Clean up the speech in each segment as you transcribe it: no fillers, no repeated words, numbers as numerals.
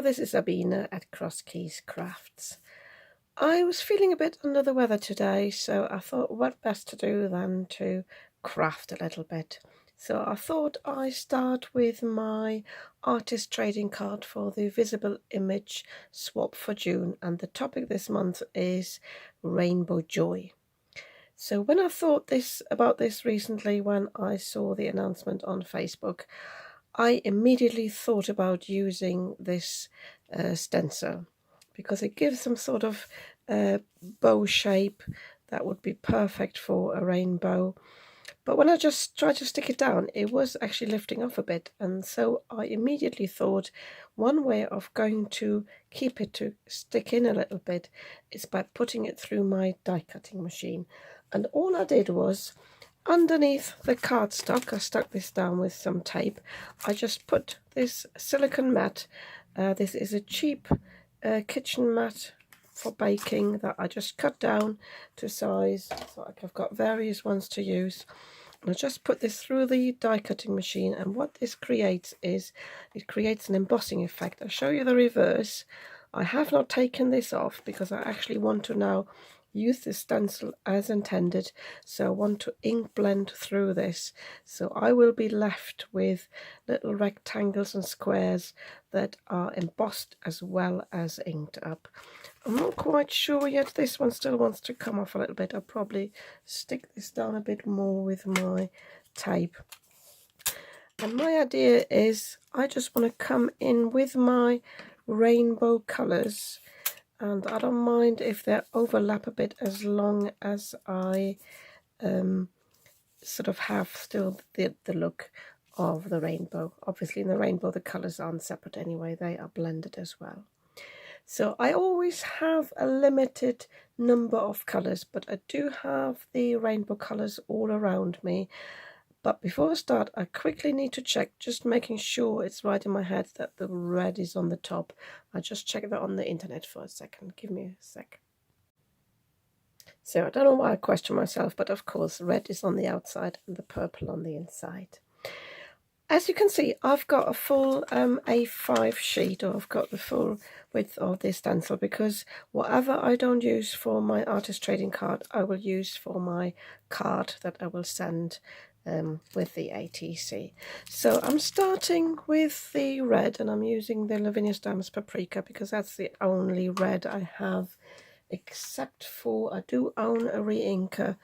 Hello, this is Abina at Cross Keys Crafts. I was feeling a bit under the weather today, so I thought what best to do than to craft a little bit. So I thought I start with my artist trading card for the visible image swap for June, and the topic this month is Rainbow Joy. So when I thought about this recently, when I saw the announcement on Facebook, I immediately thought about using this stencil because it gives some sort of bow shape that would be perfect for a rainbow. But when I just tried to stick it down, it was actually lifting off a bit, and so I immediately thought one way of going to keep it to stick in a little bit is by putting it through my die cutting machine. And all I did was, underneath the cardstock, I stuck this down with some tape. I just put this silicone mat. This is a cheap kitchen mat for baking that I just cut down to size, so I've got various ones to use. And I just put this through the die cutting machine, and what this creates is it creates an embossing effect. I'll show you the reverse. I have not taken this off because I actually want to now use the stencil as intended, so I want to ink blend through this, so I will be left with little rectangles and squares that are embossed as well as inked up. I'm not quite sure yet. This one still wants to come off a little bit. I'll probably stick this down a bit more with my tape. And my idea is I just want to come in with my rainbow colours, and I don't mind if they overlap a bit as long as I sort of have still the look of the rainbow. Obviously in the rainbow the colours aren't separate anyway, they are blended as well. So I always have a limited number of colours, but I do have the rainbow colours all around me. But before I start, I quickly need to check, just making sure it's right in my head that the red is on the top. I just checked that on the internet for a second. Give me a sec. So I don't know why I question myself, but of course red is on the outside and the purple on the inside. As you can see, I've got a full A5 sheet, or I've got the full width of this stencil, because whatever I don't use for my artist trading card, I will use for my card that I will send with the ATC. So I'm starting with the red, and I'm using the Lavinia Stamps Paprika because that's the only red I have, except for I do own a re-inker.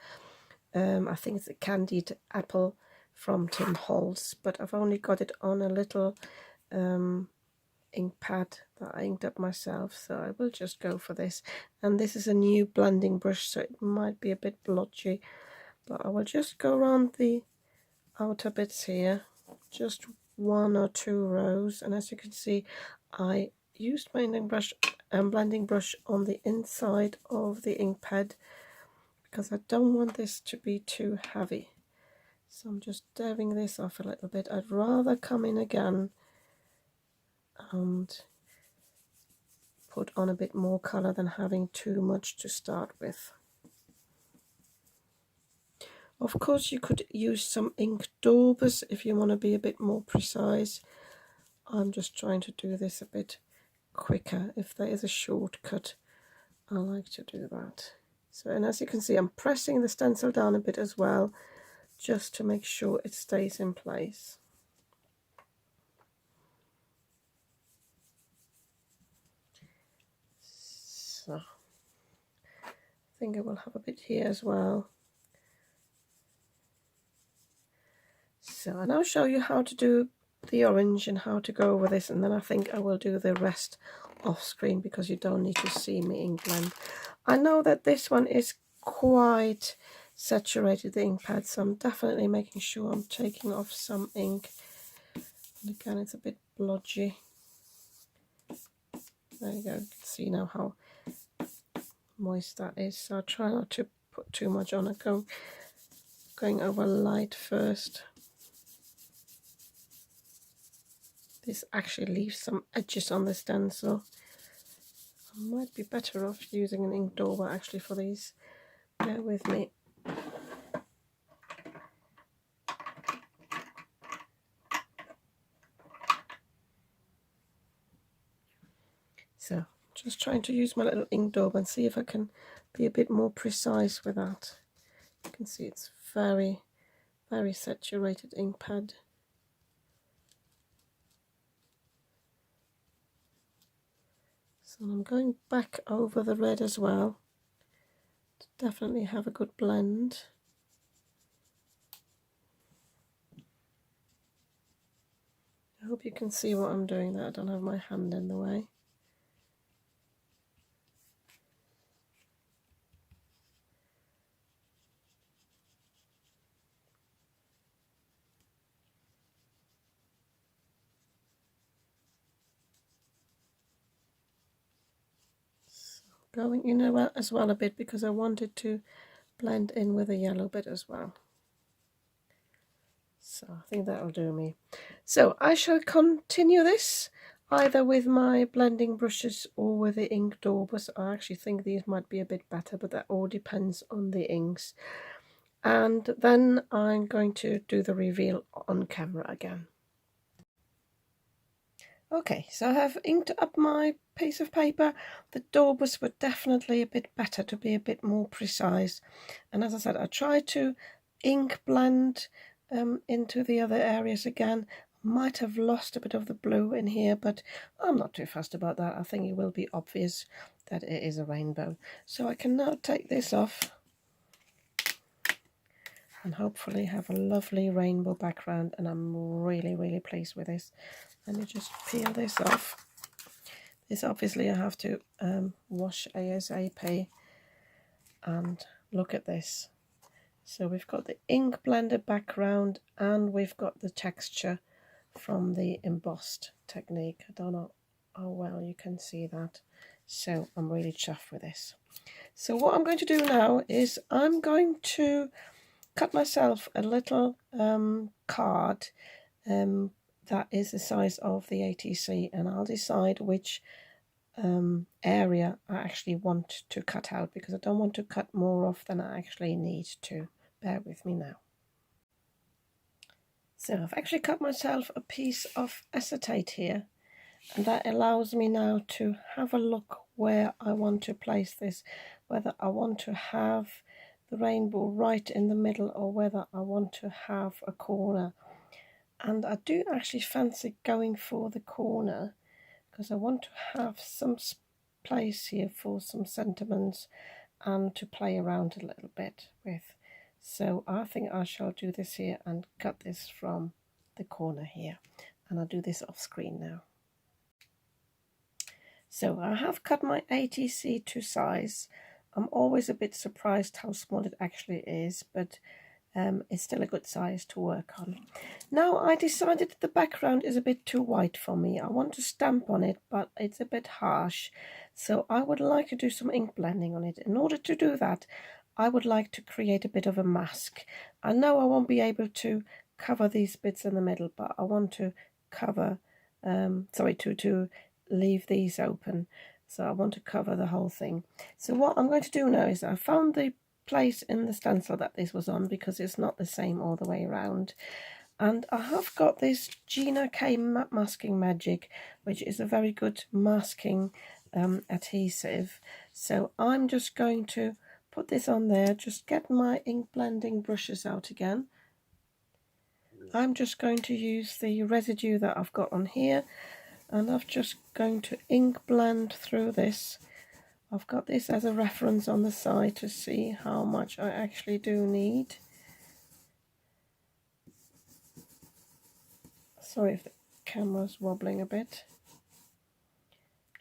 I think it's a Candied Apple from Tim Holtz, but I've only got it on a little ink pad that I inked up myself, so I will just go for this. And this is a new blending brush, so it might be a bit blotchy, but I will just go around the outer bits here, just 1 or 2 rows. And as you can see, I used my blending brush on the inside of the ink pad because I don't want this to be too heavy. So I'm just dabbing this off a little bit. I'd rather come in again and put on a bit more colour than having too much to start with. Of course, you could use some ink daubers if you want to be a bit more precise. I'm just trying to do this a bit quicker. If there is a shortcut, I like to do that. So, and as you can see, I'm pressing the stencil down a bit as well, just to make sure it stays in place. So, I think I will have a bit here as well. So I'll now show you how to do the orange and how to go over this, and then I think I will do the rest off screen because you don't need to see me ink blend. I know that this one is quite saturated, the ink pad, so I'm definitely making sure I'm taking off some ink. And again, it's a bit blotchy. There you go, you can see now how moist that is, so I'll try not to put too much on it. Going over light first. This actually leaves some edges on the stencil. I might be better off using an ink dauber actually for these. Bear with me. So just trying to use my little ink daub and see if I can be a bit more precise with that. You can see it's very, very saturated ink pad. So I'm going back over the red as well to definitely have a good blend. I hope you can see what I'm doing there. I don't have my hand in the way. So going in as well a bit because I wanted to blend in with a yellow bit as well. So I think that'll do me. So I shall continue this either with my blending brushes or with the ink daubers. I actually think these might be a bit better, but that all depends on the inks. And then I'm going to do the reveal on camera again. Okay, so I have inked up my piece of paper. The daubers were definitely a bit better, to be a bit more precise. And as I said, I tried to ink blend into the other areas again. Might have lost a bit of the blue in here, but I'm not too fussed about that. I think it will be obvious that it is a rainbow. So I can now take this off and hopefully have a lovely rainbow background, and I'm really, really pleased with this. Let me just peel this off. This obviously I have to wash ASAP, and look at this. So we've got the ink blended background and we've got the texture from the embossed technique. I don't know how well you can see that. So I'm really chuffed with this. So what I'm going to do now is I'm going to cut myself a little card that is the size of the ATC, and I'll decide which area I actually want to cut out, because I don't want to cut more off than I actually need to. Bear with me now. So I've actually cut myself a piece of acetate here, and that allows me now to have a look where I want to place this, whether I want to have the rainbow right in the middle or whether I want to have a corner. And I do actually fancy going for the corner because I want to have some place here for some sentiments and to play around a little bit with. So I think I shall do this here and cut this from the corner here, and I'll do this off screen now. So I have cut my ATC to size. I'm always a bit surprised how small it actually is, but it's still a good size to work on. Now I decided the background is a bit too white for me. I want to stamp on it, but it's a bit harsh. So I would like to do some ink blending on it. In order to do that, I would like to create a bit of a mask. I know I won't be able to cover these bits in the middle, but I want to cover, to leave these open. So I want to cover the whole thing. So what I'm going to do now is I found the place in the stencil that this was on, because it's not the same all the way around. And I have got this Gina K Masking Magic, which is a very good masking adhesive. So I'm just going to put this on there, just get my ink blending brushes out again. I'm just going to use the residue that I've got on here, and I'm just going to ink blend through this. I've got this as a reference on the side to see how much I actually do need. Sorry if the camera's wobbling a bit.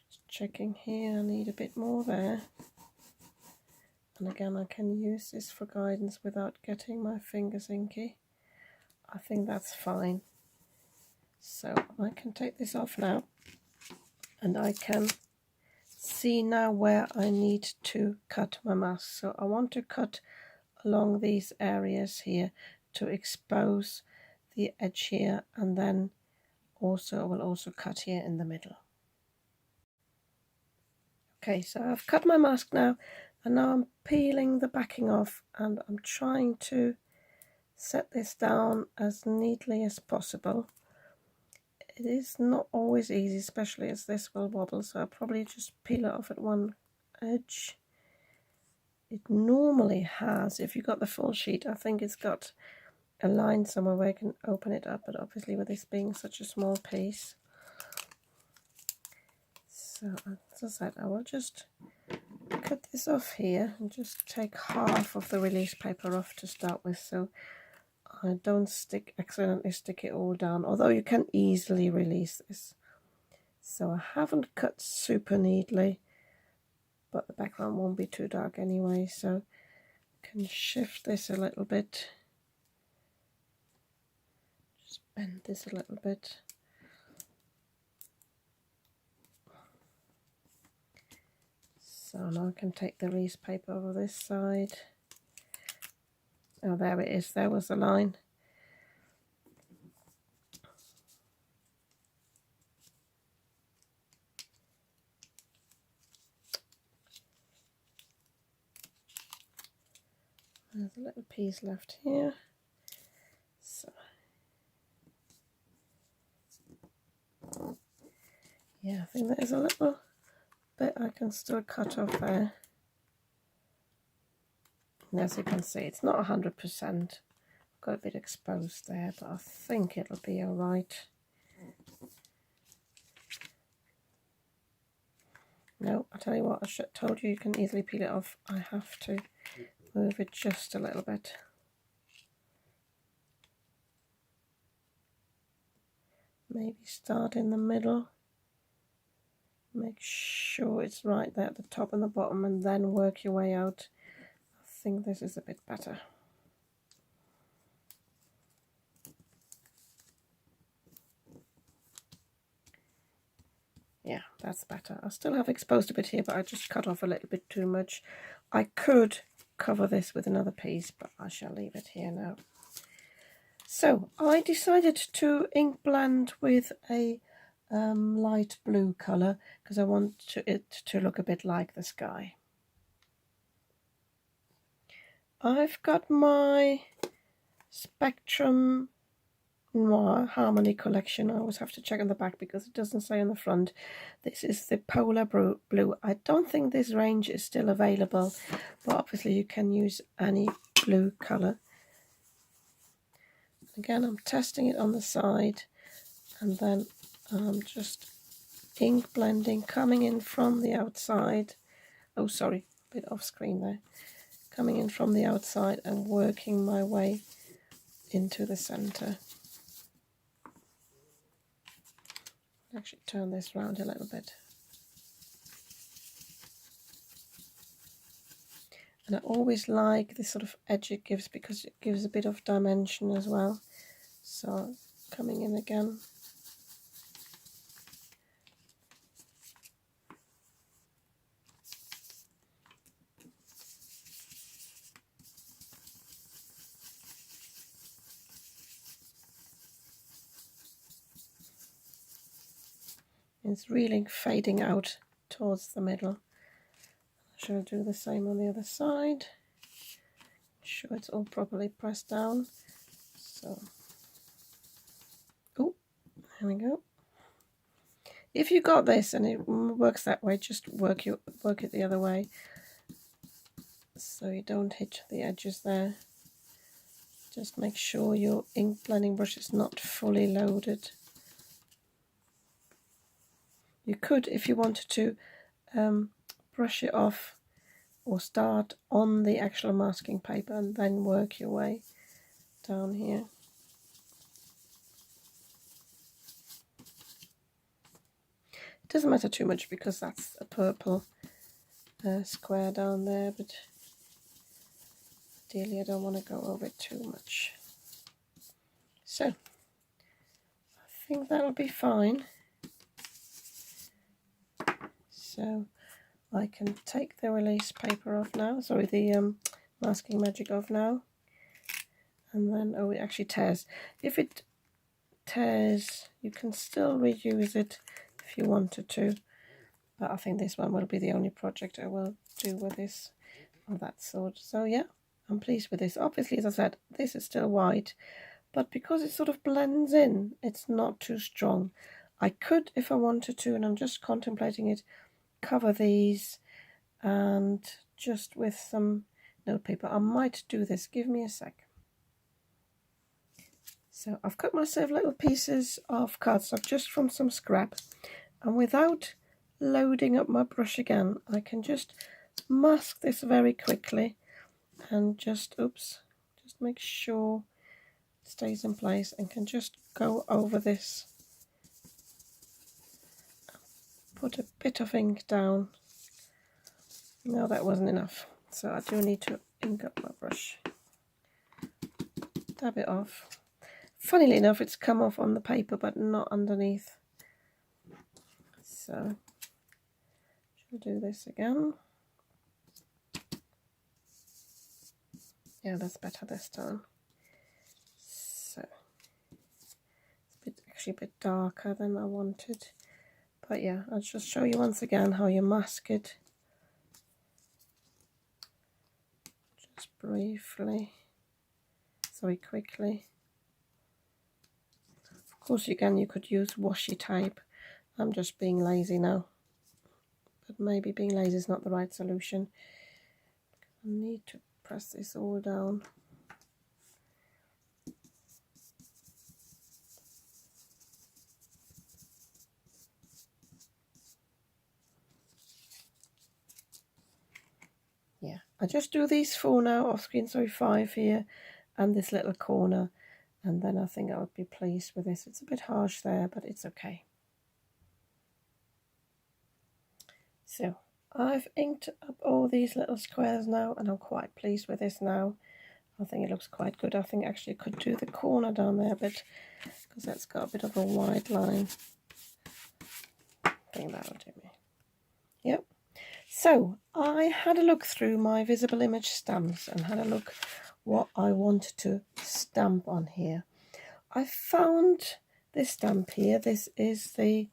Just checking here, I need a bit more there. And again, I can use this for guidance without getting my fingers inky. I think that's fine. So I can take this off now, and I can see now where I need to cut my mask. So I want to cut along these areas here to expose the edge here, and then also I will also cut here in the middle. Okay, so I've cut my mask now, and now I'm peeling the backing off, and I'm trying to set this down as neatly as possible. it is not always easy, especially as this will wobble, so I'll probably just peel it off at one edge. It normally has, if you got the full sheet, I think it's got a line somewhere where you can open it up, but obviously with this being such a small piece, so as I said, I will just cut this off here and just take half of the release paper off to start with, so I don't accidentally stick it all down, although you can easily release this. So I haven't cut super neatly, but the background won't be too dark anyway, so I can shift this a little bit. Just bend this a little bit. So now I can take the release paper over this side. Oh, there it is. There was the line. There's a little piece left here. So, yeah, I think there's a little bit I can still cut off there. And as you can see, it's not 100%. Got a bit exposed there, but I think it'll be all right. No, I tell you what, I told you you can easily peel it off. I have to move it just a little bit. Maybe start in the middle. Make sure it's right there at the top and the bottom, and then work your way out. I think this is a bit better. Yeah, that's better. I still have exposed a bit here, but I just cut off a little bit too much. I could cover this with another piece, but I shall leave it here now. So I decided to ink blend with a light blue colour because I want it to look a bit like the sky. I've got my Spectrum Noir Harmony collection. I always have to check on the back because it doesn't say on the front. This is the Polar Blue. I don't think this range is still available, but obviously you can use any blue colour. Again, I'm testing it on the side, and then I'm just ink blending, coming in from the outside. Oh, sorry, a bit off screen there. Coming in from the outside and working my way into the center. Actually turn this round a little bit. And I always like this sort of edge it gives because it gives a bit of dimension as well. So coming in again. It's really fading out towards the middle. I shall do the same on the other side. Sure it's all properly pressed down. So, oh, there we go. If you got this and it works that way, just work it the other way, so you don't hit the edges there. Just make sure your ink blending brush is not fully loaded. You could, if you wanted to, brush it off or start on the actual masking paper and then work your way down here. It doesn't matter too much because that's a purple square down there, but ideally I don't want to go over it too much. So, I think that'll be fine. So I can take the release paper off now, sorry, the masking magic off now, and then, oh, it actually tears. If it tears, you can still reuse it if you wanted to, but I think this one will be the only project I will do with this of that sort. So yeah, I'm pleased with this. Obviously, as I said, this is still white, but because it sort of blends in, it's not too strong. I could, if I wanted to, and I'm just contemplating it, cover these and just with some notepaper. I might do this. Give me a sec. So I've cut myself little pieces of cardstock just from some scrap, and without loading up my brush again, I can just mask this very quickly and just make sure it stays in place, and can just go over this, put a bit of ink down. No, that wasn't enough, so I do need to ink up my brush. Dab it off. Funnily enough, it's come off on the paper but not underneath. So I'll do this again. Yeah, that's better this time. So it's actually a bit darker than I wanted. But yeah, I'll just show you once again how you mask it. Just briefly. Sorry, quickly. Of course, again, you could use washi tape. I'm just being lazy now. But maybe being lazy is not the right solution. I need to press this all down. Yeah, I just do these 4 now off screen, sorry, 5 here, and this little corner, and then I think I would be pleased with this. It's a bit harsh there, but it's okay. So I've inked up all these little squares now, and I'm quite pleased with this now. I think it looks quite good. I think actually I could do the corner down there a bit, because that's got a bit of a wide line. I think that'll do me. Yep. So I had a look through my visible image stamps and had a look what I wanted to stamp on here. I found this stamp here. This is the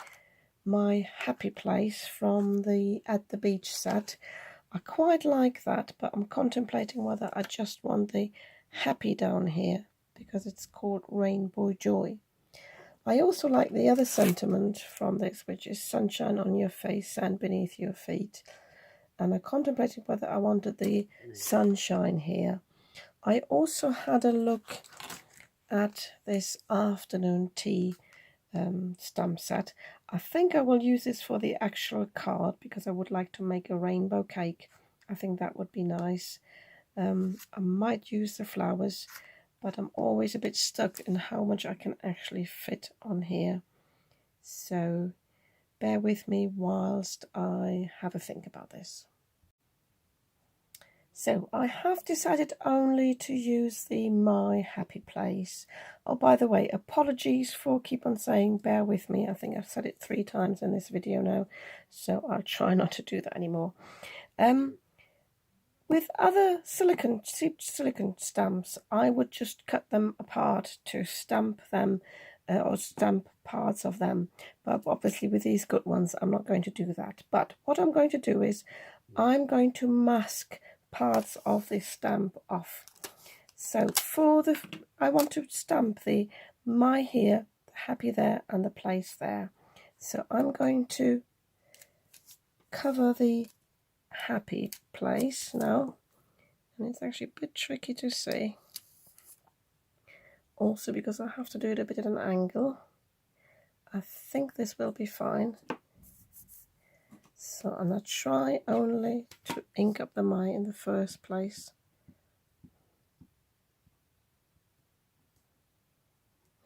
My Happy Place from the At the Beach set. I quite like that, but I'm contemplating whether I just want the happy down here because it's called Rainbow Joy. I also like the other sentiment from this, which is sunshine on your face and beneath your feet. And I contemplated whether I wanted the sunshine here. I also had a look at this afternoon tea stamp set. I think I will use this for the actual card because I would like to make a rainbow cake. I think that would be nice. I might use the flowers, but I'm always a bit stuck in how much I can actually fit on here. So bear with me whilst I have a think about this. So I have decided only to use the My Happy Place. Oh, by the way, apologies for keep on saying bear with me. I think I've said it 3 times in this video now, so I'll try not to do that anymore. With other silicone stamps, I would just cut them apart to stamp them or stamp parts of them. But obviously with these good ones, I'm not going to do that. But what I'm going to do is I'm going to mask parts of this stamp off. So I want to stamp the My here, the happy there, and the place there. So I'm going to cover the happy place now, and it's actually a bit tricky to see, also because I have to do it a bit at an angle. I think this will be fine. So I'm going to try only to ink up the My in the first place.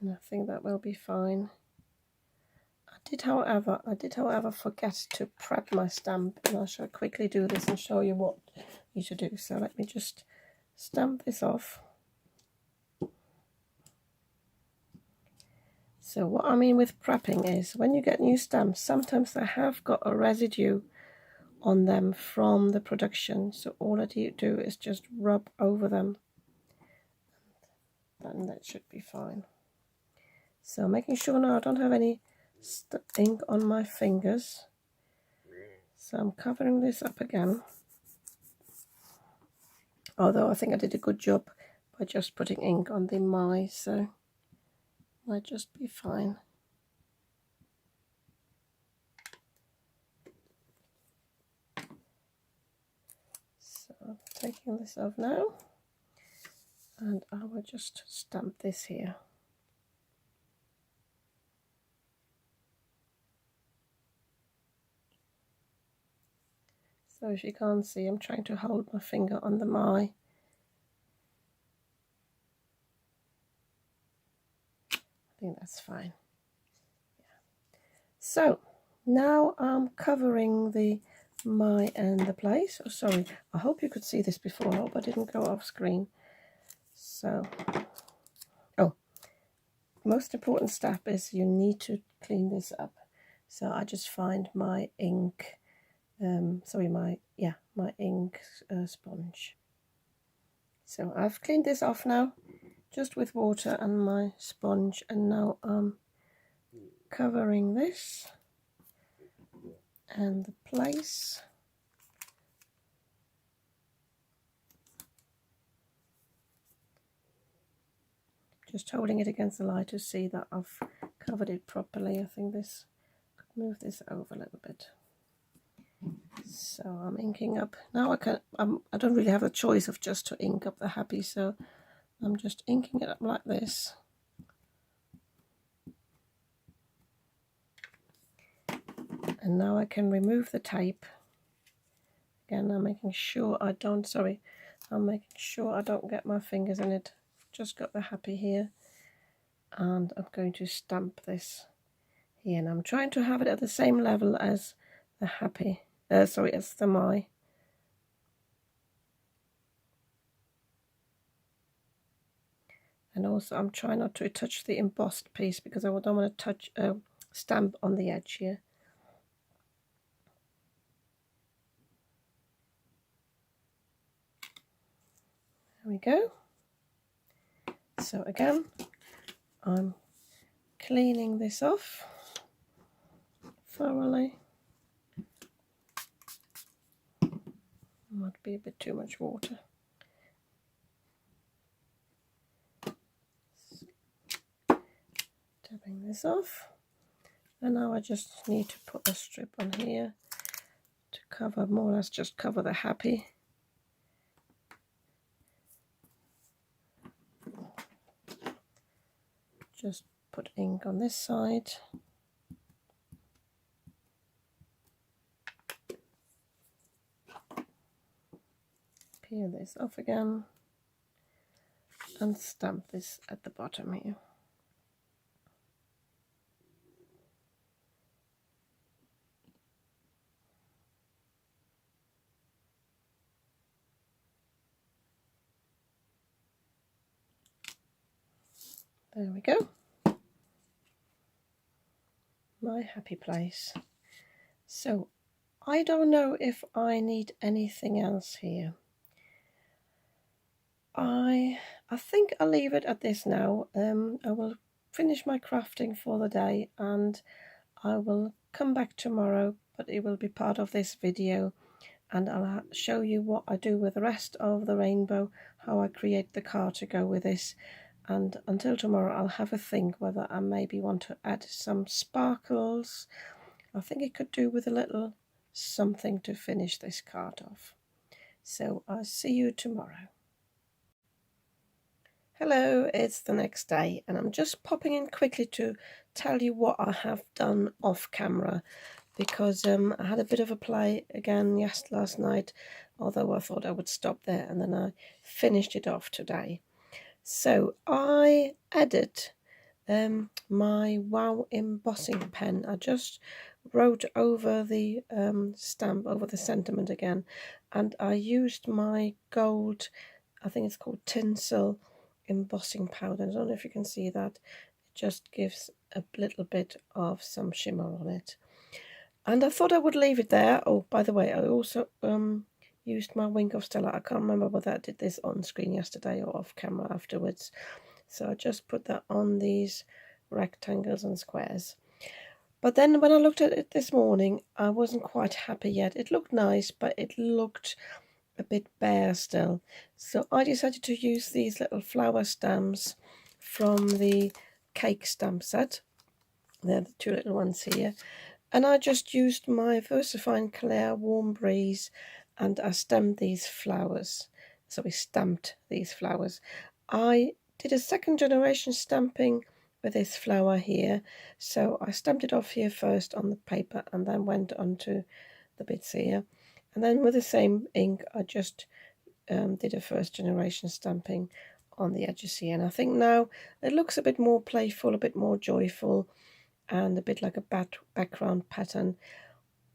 And I think that will be fine. I did, however, forget to prep my stamp, and I shall quickly do this and show you what you should do. So let me just stamp this off. So what I mean with prepping is when you get new stamps, sometimes they have got a residue on them from the production. So all I do is just rub over them, and that should be fine. So making sure now I don't have any ink on my fingers. So I'm covering this up again. Although I think I did a good job by just putting ink on the My. So might just be fine. So I'm taking this off now, and I will just stamp this here. So as you can't see, I'm trying to hold my finger on the my. I think that's fine. Yeah. So now I'm covering the my and the place. Oh, sorry, I hope you could see this before. I hope I didn't go off screen. So, oh, most important step is you need to clean this up. So I just find my ink. My ink sponge. So I've cleaned this off now, just with water and my sponge, and now I'm covering this and the place. Just holding it against the light to see that I've covered it properly. I think this could move this over a little bit. So I'm inking up now. I don't really have a choice of just to ink up the happy, so I'm just inking it up like this. And now I can remove the tape. Again, I'm making sure I don't get my fingers in it. Just got the happy here, and I'm going to stamp this here, and I'm trying to have it at the same level as the happy. As the my. And also I'm trying not to touch the embossed piece because I don't want to touch stamp on the edge here. There we go. So again, I'm cleaning this off thoroughly. Might be a bit too much water. Tapping this off, and now I just need to put a strip on here to cover, more or less just cover the happy. Just put ink on this side. Peel this off again and stamp this at the bottom here. There we go. My happy place. So I don't know if I need anything else here. I think I'll leave it at this now. I will finish my crafting for the day, and I will come back tomorrow, but it will be part of this video, and I'll show you what I do with the rest of the rainbow, how I create the car to go with this. And until tomorrow, I'll have a think whether I maybe want to add some sparkles. I think it could do with a little something to finish this card off. So I'll see you tomorrow. Hello, it's the next day, and I'm just popping in quickly to tell you what I have done off camera, because I had a bit of a play again last night, although I thought I would stop there, and then I finished it off today. So I added my Wow embossing pen. I just wrote over the stamp, over the sentiment again, and I used my gold, I think it's called tinsel embossing powder. I don't know if you can see that. It just gives a little bit of some shimmer on it, and I thought I would leave it there. Oh, by the way, I also used my Wink of Stella. I can't remember whether I did this on screen yesterday or off camera afterwards, so I just put that on these rectangles and squares. But then when I looked at it this morning, I wasn't quite happy yet. It looked nice, but it looked a bit bare still. So I decided to use these little flower stamps from the cake stamp set. They're the two little ones here. And I just used my VersaFine Claire Warm Breeze and I stamped these flowers. So we stamped these flowers. I did a second generation stamping with this flower here. So I stamped it off here first on the paper and then went onto the bits here. And then with the same ink, I just did a first generation stamping on the edges here. And I think now it looks a bit more playful, a bit more joyful, and a bit like a background pattern.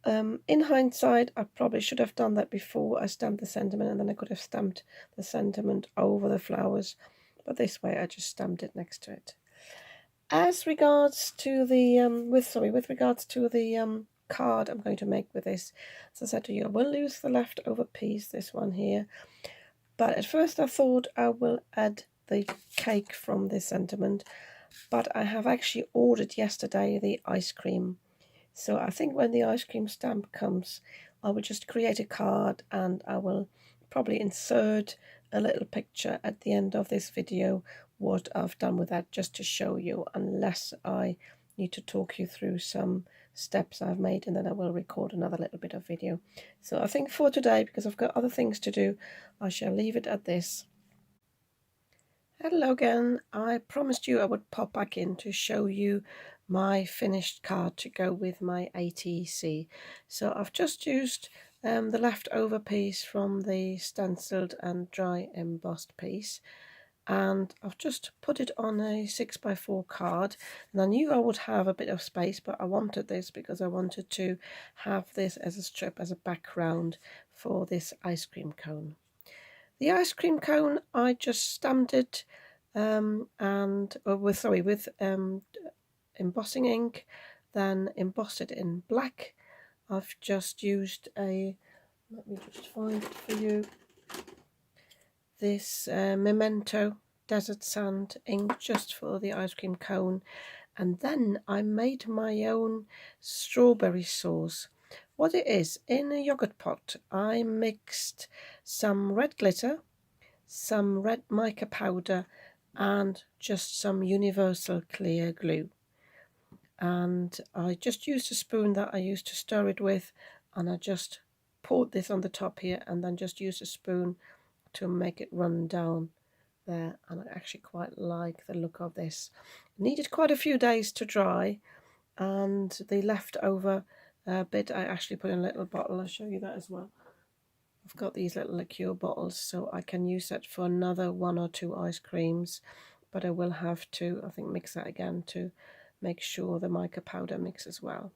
In hindsight, I probably should have done that before I stamped the sentiment, and then I could have stamped the sentiment over the flowers, but this way I just stamped it next to it. As regards to the with regards to the card I'm going to make with this, as I said to you, I will use the leftover piece, this one here, but at first I thought I will add the cake from this sentiment, but I have actually ordered yesterday the ice cream. So I think when the ice cream stamp comes, I will just create a card and I will probably insert a little picture at the end of this video what I've done with that, just to show you, unless I need to talk you through some steps I've made, and then I will record another little bit of video. So I think for today, because I've got other things to do, I shall leave it at this. Hello again. I promised you I would pop back in to show you my finished card to go with my ATC. So I've just used the leftover piece from the stenciled and dry embossed piece, and I've just put it on a 6x4 card. And I knew I would have a bit of space, but I wanted this because I wanted to have this as a strip, as a background for this ice cream cone. The ice cream cone, I just stamped it with embossing ink, then embossed it in black. I've just used let me just find it for you, this Memento Desert Sand ink just for the ice cream cone. And then I made my own strawberry sauce. What it is, in a yogurt pot, I mixed some red glitter, some red mica powder, and just some universal clear glue. And I just used a spoon that I used to stir it with, and I just poured this on the top here, and then just used a spoon to make it run down there. And I actually quite like the look of this. It needed quite a few days to dry, and the leftover bit I actually put in a little bottle. I'll show you that as well. I've got these little liqueur bottles, so I can use that for another 1 or 2 ice creams, but I will have to, I think, mix that again to make sure the mica powder mixes well.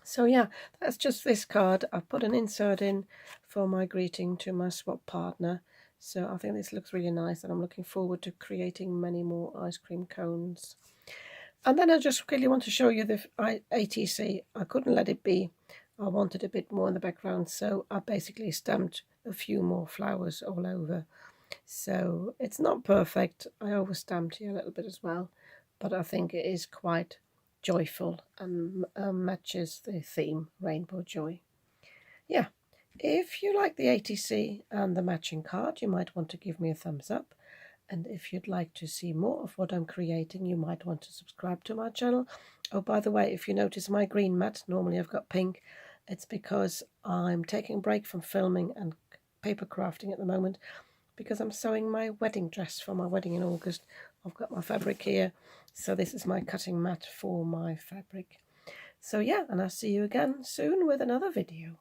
So yeah, that's just this card. I've put an insert in for my greeting to my swap partner, so I think this looks really nice, and I'm looking forward to creating many more ice cream cones. And then I just really want to show you the ATC. I couldn't let it be. I wanted a bit more in the background, so I basically stamped a few more flowers all over. So it's not perfect. I overstamped here a little bit as well, but I think it is quite joyful and matches the theme, Rainbow Joy. Yeah, if you like the ATC and the matching card, you might want to give me a thumbs up. And if you'd like to see more of what I'm creating, you might want to subscribe to my channel. Oh, by the way, if you notice my green mat, normally I've got pink, it's because I'm taking a break from filming and paper crafting at the moment, because I'm sewing my wedding dress for my wedding in August. I've got my fabric here, so this is my cutting mat for my fabric. So yeah, and I'll see you again soon with another video.